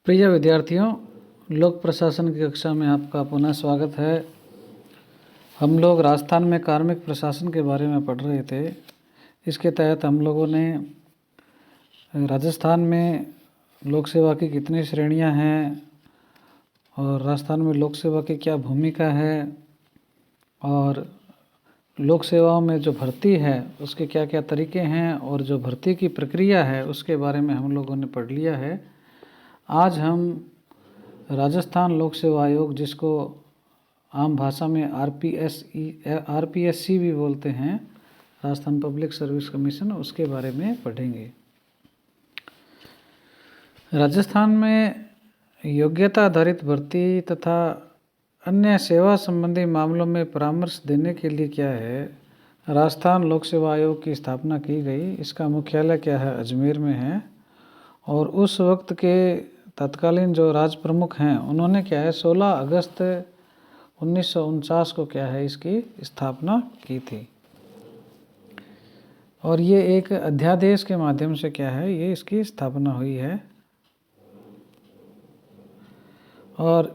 प्रिय विद्यार्थियों, लोक प्रशासन की कक्षा में आपका पुनः स्वागत है। हम लोग राजस्थान में कार्मिक प्रशासन के बारे में पढ़ रहे थे। इसके तहत हम लोगों ने राजस्थान में लोक सेवा की कितनी श्रेणियां हैं और राजस्थान में लोक सेवा की क्या भूमिका है और लोक सेवाओं में जो भर्ती है उसके क्या क्या तरीके हैं और जो भर्ती की प्रक्रिया है उसके बारे में हम लोगों ने पढ़ लिया है। आज हम राजस्थान लोक सेवा आयोग, जिसको आम भाषा में आरपीएससी भी बोलते हैं, राजस्थान पब्लिक सर्विस कमीशन, उसके बारे में पढ़ेंगे। राजस्थान में योग्यता आधारित भर्ती तथा अन्य सेवा संबंधी मामलों में परामर्श देने के लिए क्या है, राजस्थान लोक सेवा आयोग की स्थापना की गई। इसका मुख्यालय क्या है, अजमेर में है। और उस वक्त के तत्कालीन जो राज प्रमुख हैं उन्होंने क्या है 16 अगस्त 1949 को क्या है इसकी स्थापना की थी। और ये एक अध्यादेश के माध्यम से क्या है ये इसकी स्थापना हुई है। और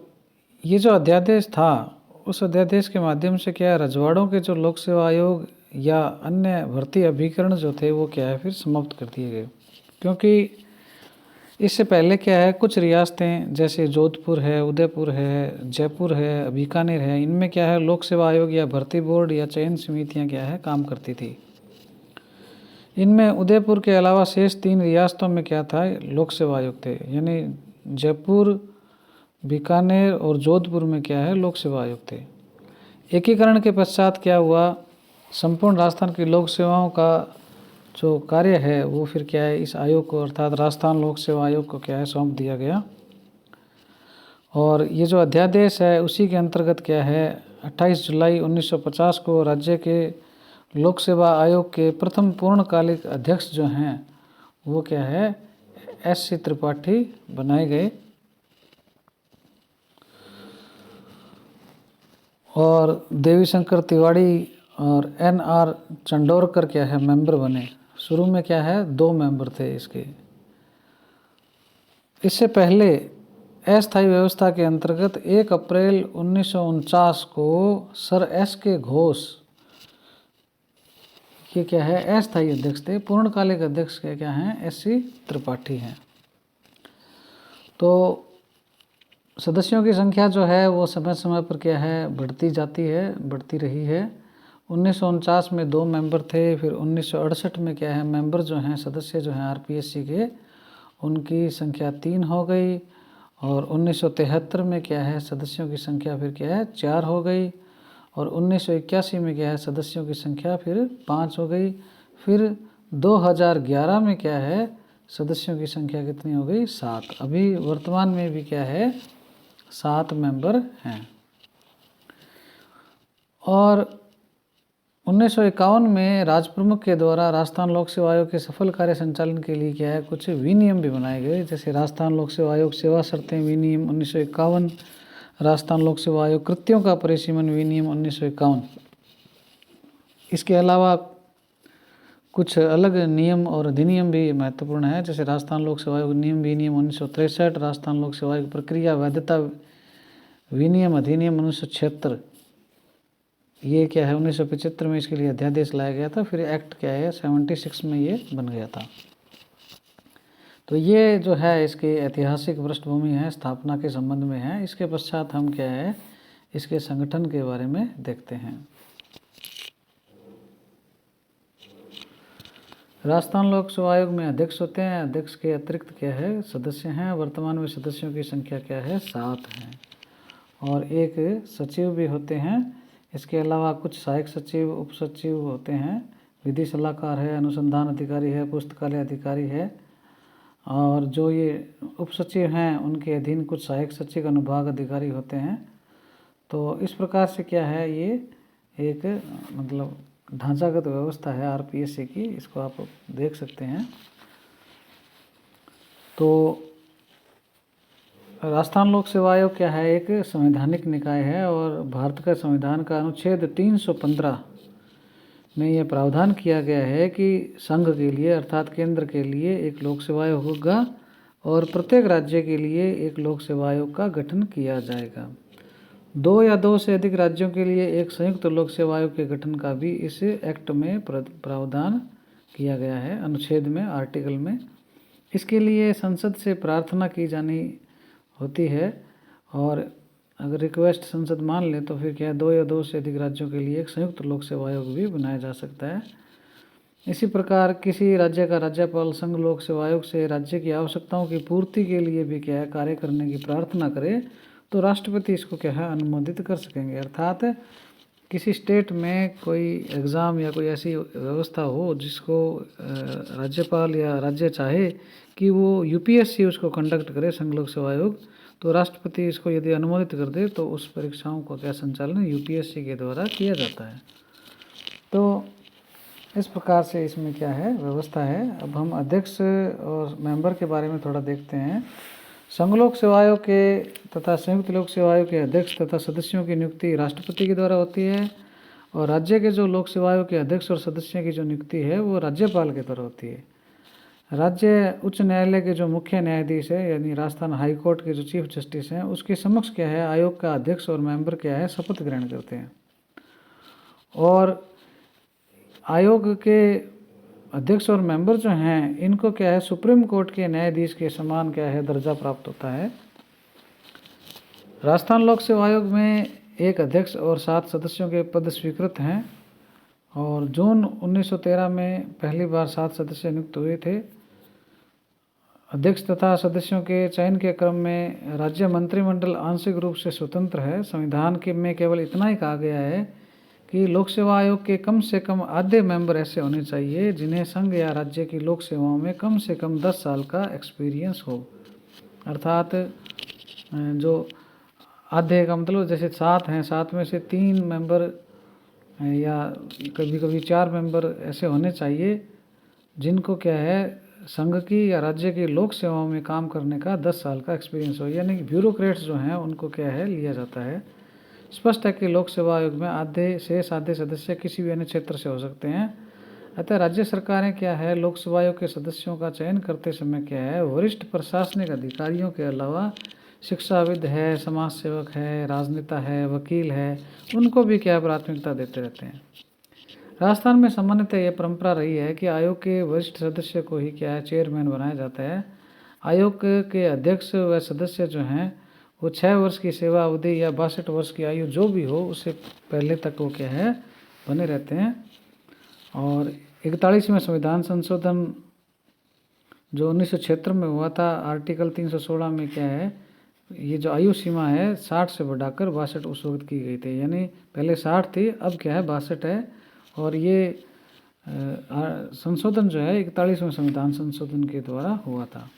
ये जो अध्यादेश था उस अध्यादेश के माध्यम से क्या है रजवाड़ों के जो लोक सेवा आयोग या अन्य भर्ती अभिकरण जो थे वो क्या है फिर समाप्त कर दिए गए। क्योंकि इससे पहले क्या है कुछ रियासतें जैसे जोधपुर है, उदयपुर है, जयपुर है, बीकानेर है, इनमें क्या है लोक सेवा आयोग या भर्ती बोर्ड या चयन समितियां क्या है काम करती थी। इनमें उदयपुर के अलावा शेष 3 रियासतों में क्या था लोक सेवा आयोग थे, यानी जयपुर, बीकानेर और जोधपुर में क्या है लोक सेवा आयोग थे। एकीकरण के पश्चात क्या हुआ, संपूर्ण राजस्थान की लोक सेवाओं का जो कार्य है वो फिर क्या है इस आयोग को अर्थात राजस्थान लोक सेवा आयोग को क्या है सौंप दिया गया। और ये जो अध्यादेश है उसी के अंतर्गत क्या है 28 जुलाई 1950 को राज्य के लोक सेवा आयोग के प्रथम पूर्णकालिक अध्यक्ष जो हैं वो क्या है एस.सी. त्रिपाठी बनाए गए। और देवी शंकर तिवाड़ी और N.R. चंडोरकर क्या है मेंबर बने। शुरू में क्या है 2 मेंबर थे इसके। इससे पहले अस्थायी व्यवस्था के अंतर्गत 1 अप्रैल 1949 को सर एस के घोष ये क्या है अस्थायी अध्यक्ष थे। पूर्णकालिक अध्यक्ष के क्या हैं एस.सी. त्रिपाठी हैं। तो सदस्यों की संख्या जो है वो समय समय पर क्या है बढ़ती रही है। 1949 में 2 मेंबर थे, फिर 1968 में क्या है मेंबर जो हैं सदस्य जो हैं आरपीएससी के उनकी संख्या 3 हो गई। और 1973 में क्या है सदस्यों की संख्या फिर क्या है 4 हो गई। और 1981 में क्या है सदस्यों की संख्या फिर 5 हो गई। फिर 2011 में क्या है सदस्यों की संख्या कितनी हो गई 7। अभी वर्तमान में भी क्या है 7 मेंबर हैं। और 1951 में राज प्रमुख के द्वारा राजस्थान लोक सेवा आयोग के सफल कार्य संचालन के लिए क्या है कुछ विनियम भी बनाए गए। जैसे राजस्थान लोक सेवा आयोग सेवा शर्तें विनियम 1951, राजस्थान लोक सेवा आयोग कृत्यों का परिसीमन विनियम 1951। इसके अलावा कुछ अलग नियम और अधिनियम भी महत्वपूर्ण है। जैसे राजस्थान लोक सेवा आयोग नियम विनियम 1963, राजस्थान लोक सेवा आयोग प्रक्रिया वैधता विनियम अधिनियम 1976। ये क्या है 1975 में इसके लिए अध्यादेश लाया गया था। फिर एक्ट क्या है 76 में ये बन गया था। तो ये जो है इसकी ऐतिहासिक पृष्ठभूमि है, स्थापना के संबंध में है। इसके पश्चात हम क्या है इसके संगठन के बारे में देखते हैं। राजस्थान लोक सेवा आयोग में अध्यक्ष होते हैं। अध्यक्ष के अतिरिक्त क्या है सदस्य हैं। वर्तमान में सदस्यों की संख्या क्या है 7 है। और एक सचिव भी होते हैं। इसके अलावा कुछ सहायक सचिव, उप सचिव होते हैं, विधि सलाहकार है, अनुसंधान अधिकारी है, पुस्तकालय अधिकारी है। और जो ये उप सचिव हैं उनके अधीन कुछ सहायक सचिव अनुभाग अधिकारी होते हैं। तो इस प्रकार से क्या है ये एक मतलब ढांचागत व्यवस्था है आरपीएससी की, इसको आप देख सकते हैं। तो राजस्थान लोक सेवा आयोग क्या है एक संवैधानिक निकाय है। और भारत का संविधान का अनुच्छेद 315 में यह प्रावधान किया गया है कि संघ के लिए अर्थात केंद्र के लिए एक लोक सेवा आयोग होगा और प्रत्येक राज्य के लिए एक लोक सेवा आयोग का गठन किया जाएगा। 2 या 2 से अधिक राज्यों के लिए एक संयुक्त लोक सेवा आयोग के गठन का भी इस एक्ट में प्रावधान किया गया है, अनुच्छेद में, आर्टिकल में। इसके लिए संसद से प्रार्थना की जानी होती है, और अगर रिक्वेस्ट संसद मान ले तो फिर क्या 2 या 2 से अधिक राज्यों के लिए एक संयुक्त लोक सेवा आयोग भी बनाया जा सकता है। इसी प्रकार किसी राज्य का राज्यपाल संघ लोक सेवा आयोग से राज्य की आवश्यकताओं की पूर्ति के लिए भी क्या है कार्य करने की प्रार्थना करे तो राष्ट्रपति इसको क्या है अनुमोदित कर सकेंगे। अर्थात किसी स्टेट में कोई एग्ज़ाम या कोई ऐसी व्यवस्था हो जिसको राज्यपाल या राज्य चाहे कि वो यूपीएससी उसको कंडक्ट करे, संघ लोक सेवा आयोग, तो राष्ट्रपति इसको यदि अनुमोदित कर दे तो उस परीक्षाओं का क्या संचालन यूपीएससी के द्वारा किया जाता है। तो इस प्रकार से इसमें क्या है व्यवस्था है। अब हम अध्यक्ष और मेंबर के बारे में थोड़ा देखते हैं। संघ लोक सेवा आयोग के तथा संयुक्त लोक सेवा आयोग के अध्यक्ष तथा सदस्यों की नियुक्ति राष्ट्रपति के द्वारा होती है, और राज्य के जो लोक सेवा आयोग के अध्यक्ष और सदस्यों की जो नियुक्ति है वो राज्यपाल के द्वारा होती है। राज्य उच्च न्यायालय के जो मुख्य न्यायाधीश है यानी राजस्थान हाई कोर्ट के जो चीफ जस्टिस हैं उसके समक्ष क्या है आयोग का अध्यक्ष और मेंबर क्या है शपथ ग्रहण करते हैं, और आयोग के अध्यक्ष और मेंबर जो हैं इनको क्या है सुप्रीम कोर्ट के न्यायाधीश के समान क्या है दर्जा प्राप्त होता है। राजस्थान लोक सेवा आयोग में एक अध्यक्ष और 7 सदस्यों के पद स्वीकृत हैं, और जून 1913 में पहली बार 7 सदस्य नियुक्त हुए थे। अध्यक्ष तथा सदस्यों के चयन के क्रम में राज्य मंत्रिमंडल आंशिक रूप से स्वतंत्र है। संविधान के में केवल इतना ही कहा गया है कि लोक सेवा आयोग के कम से कम आधे मेंबर ऐसे होने चाहिए जिन्हें संघ या राज्य की लोक सेवाओं में कम से कम 10 साल का एक्सपीरियंस हो। अर्थात जो आधे का मतलब जैसे 7 हैं, 7 में से 3 मेंबर या कभी कभी 4 मेंबर ऐसे होने चाहिए जिनको क्या है संघ की या राज्य की लोक सेवाओं में काम करने का 10 साल का एक्सपीरियंस हो, यानी कि ब्यूरोक्रेट्स जो हैं उनको क्या है लिया जाता है। स्पष्ट है कि लोक सेवा आयोग में आधे सदस्य किसी भी अन्य क्षेत्र से हो सकते हैं। अतः राज्य सरकारें क्या है लोक सेवा आयोग के सदस्यों का चयन करते समय क्या है वरिष्ठ प्रशासनिक अधिकारियों के अलावा शिक्षाविद है, समाज सेवक है, राजनेता है, वकील है, उनको भी क्या प्राथमिकता देते रहते हैं। राजस्थान में सामान्यतः यह परंपरा रही है कि आयोग के वरिष्ठ सदस्य को ही क्या है चेयरमैन बनाया जाता है। आयोग के अध्यक्ष व सदस्य जो हैं वो 6 वर्ष की सेवा अवधि या 62 वर्ष की आयु जो भी हो उससे पहले तक वो क्या है बने रहते हैं। और 41वें संविधान संशोधन जो 1976 में हुआ था, आर्टिकल 316 में क्या है ये जो आयु सीमा है 60 से बढ़ाकर 62 उस वक्त की गई थी, यानी पहले 60 थी अब क्या है 62 है। और ये संशोधन जो है 41वें संविधान संशोधन के द्वारा हुआ था।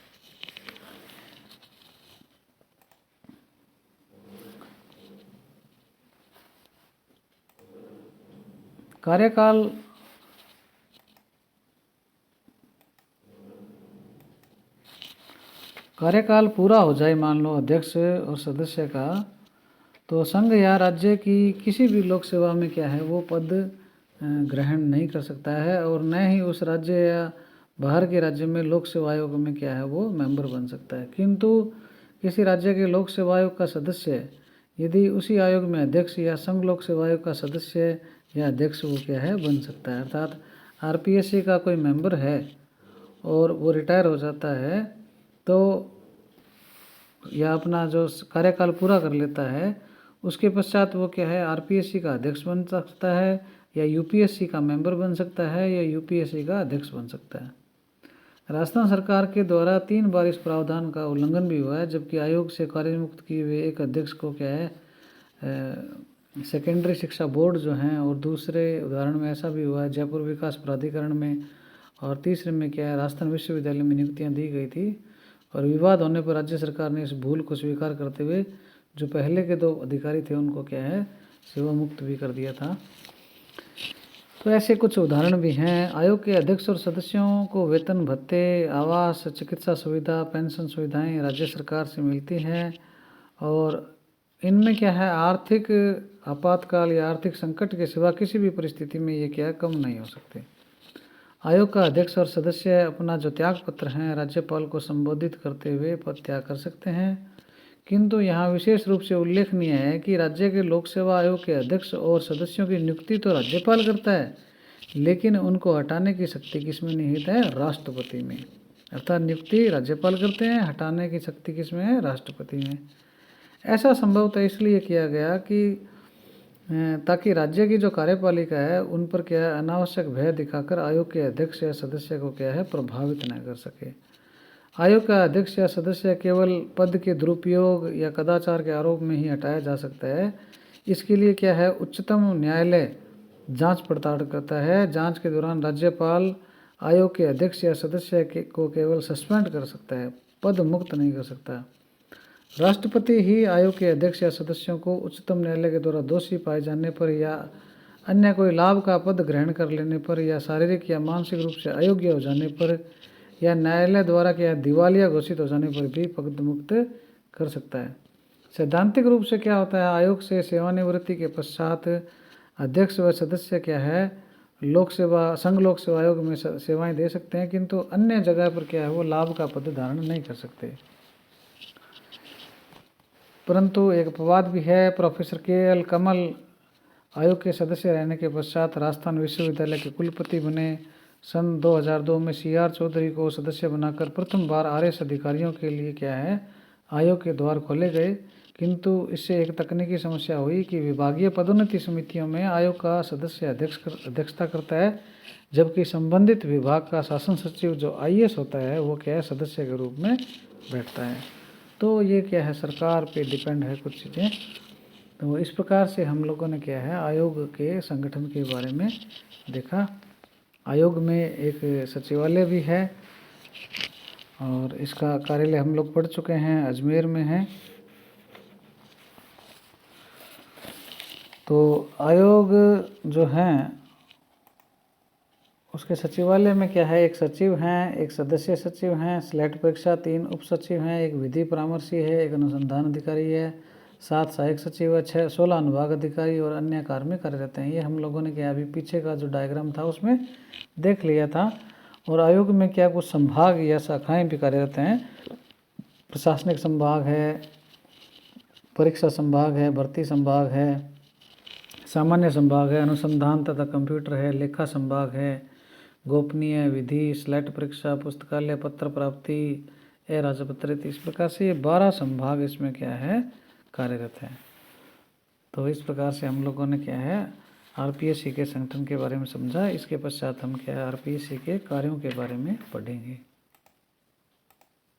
कार्यकाल पूरा हो जाए मान लो अध्यक्ष और सदस्य का, तो संघ या राज्य की किसी भी लोक सेवा में क्या है वो पद ग्रहण नहीं कर सकता है, और न ही उस राज्य या बाहर के राज्य में लोक सेवा आयोग में क्या है वो मेंबर बन सकता है। किंतु किसी राज्य के लोक सेवा आयोग का सदस्य यदि उसी आयोग में अध्यक्ष या संघ लोक सेवा आयोग का सदस्य या अध्यक्ष वो क्या है बन सकता है। अर्थात आरपीएससी का कोई मेंबर है और वो रिटायर हो जाता है तो या अपना जो कार्यकाल पूरा कर लेता है उसके पश्चात वो क्या है आरपीएससी का अध्यक्ष बन सकता है, या यूपीएससी का मेंबर बन सकता है, या यूपीएससी का अध्यक्ष बन सकता है। राजस्थान सरकार के द्वारा 3 बार इस प्रावधान का उल्लंघन भी हुआ है, जबकि आयोग से कार्यमुक्त किए हुए एक अध्यक्ष को क्या है सेकेंडरी शिक्षा बोर्ड जो हैं, और दूसरे उदाहरण में ऐसा भी हुआ है जयपुर विकास प्राधिकरण में, और तीसरे में क्या है राजस्थान विश्वविद्यालय में नियुक्तियाँ दी गई थी। और विवाद होने पर राज्य सरकार ने इस भूल को स्वीकार करते हुए जो पहले के 2 अधिकारी थे उनको क्या है सेवा मुक्त भी कर दिया था। तो ऐसे कुछ उदाहरण भी हैं। आयोग के अध्यक्ष और सदस्यों को वेतन भत्ते, आवास, चिकित्सा सुविधा, पेंशन सुविधाएं राज्य सरकार से मिलती हैं, और इनमें क्या है आर्थिक आपातकाल या आर्थिक संकट के सिवा किसी भी परिस्थिति में ये क्या है कम नहीं हो सकते। आयोग का अध्यक्ष और सदस्य अपना जो त्याग पत्र हैं राज्यपाल को संबोधित करते हुए पद त्याग कर सकते हैं, किंतु यहाँ विशेष रूप से उल्लेखनीय है कि राज्य के लोक सेवा आयोग के अध्यक्ष और सदस्यों की नियुक्ति तो राज्यपाल करता है, लेकिन उनको हटाने की शक्ति किसमें निहित है? राष्ट्रपति में। अर्थात नियुक्ति राज्यपाल करते हैं, हटाने की शक्ति किसमें है? राष्ट्रपति में। ऐसा संभवतः इसलिए किया गया कि ताकि राज्य की जो कार्यपालिका है उन पर क्या है अनावश्यक भय दिखाकर आयोग के अध्यक्ष या सदस्य को क्या है प्रभावित न कर सके। आयोग का अध्यक्ष या सदस्य केवल पद के दुरुपयोग या कदाचार के आरोप में ही हटाया जा सकता है। इसके लिए क्या है उच्चतम न्यायालय जांच पड़ताल करता है। जांच के दौरान राज्यपाल आयोग के अध्यक्ष या सदस्य को केवल सस्पेंड कर सकता है, पद मुक्त नहीं कर सकता। राष्ट्रपति ही आयोग के अध्यक्ष या सदस्यों को उच्चतम न्यायालय के द्वारा दोषी पाए जाने पर या अन्य कोई लाभ का पद ग्रहण कर लेने पर या शारीरिक या मानसिक रूप से अयोग्य हो जाने पर या न्यायालय द्वारा क्या दिवालिया घोषित हो जाने पर भी पद मुक्त कर सकता है। सैद्धांतिक रूप से क्या होता है, आयोग से सेवानिवृत्ति के पश्चात अध्यक्ष व सदस्य क्या है संघ लोक सेवा आयोग में सेवाएं दे सकते हैं, किंतु अन्य जगह पर क्या है वो लाभ का पद धारण नहीं कर सकते। परंतु एक अपवाद भी है। Professor KL. कमल आयोग के सदस्य रहने के पश्चात राजस्थान विश्वविद्यालय के कुलपति बने। सन 2002 में C.R. चौधरी को सदस्य बनाकर प्रथम बार RS अधिकारियों के लिए क्या है आयोग के द्वार खोले गए, किंतु इससे एक तकनीकी समस्या हुई कि विभागीय पदोन्नति समितियों में आयोग का सदस्य अध्यक्षता करता है, जबकि संबंधित विभाग का शासन सचिव जो IAS होता है वो क्या है सदस्य के रूप में बैठता है। तो ये क्या है सरकार पे डिपेंड है कुछ चीज़ें। तो इस प्रकार से हम लोगों ने क्या है आयोग के संगठन के बारे में देखा। आयोग में एक सचिवालय भी है और इसका कार्यालय हम लोग पढ़ चुके हैं, अजमेर में है। तो आयोग जो हैं उसके सचिवालय में क्या है एक सचिव हैं, एक सदस्य सचिव हैं, स्लेट परीक्षा 3 उप सचिव हैं, एक विधि परामर्शी है, एक अनुसंधान अधिकारी है, 7 सहायक सचिव है, 16 अनुभाग अधिकारी और अन्य कार्य कार्यरत हैं। ये हम लोगों ने क्या अभी पीछे का जो डायग्राम था उसमें देख लिया था। और आयोग में क्या कुछ संभाग या शाखाएं भी कार्यरत हैं। प्रशासनिक संभाग है, परीक्षा संभाग है, भर्ती संभाग है, सामान्य संभाग है, अनुसंधान तथा कंप्यूटर है, लेखा संभाग है, गोपनीय, विधि, स्लेट परीक्षा, पुस्तकालय, पत्र प्राप्ति, राजपत्रित। इस प्रकार से ये 12 संभाग इसमें क्या है कार्यरत है। तो इस प्रकार से हम लोगों ने क्या है RPSC के संगठन के बारे में समझा। इसके पश्चात हम क्या है RPSC के कार्यों के बारे में पढ़ेंगे।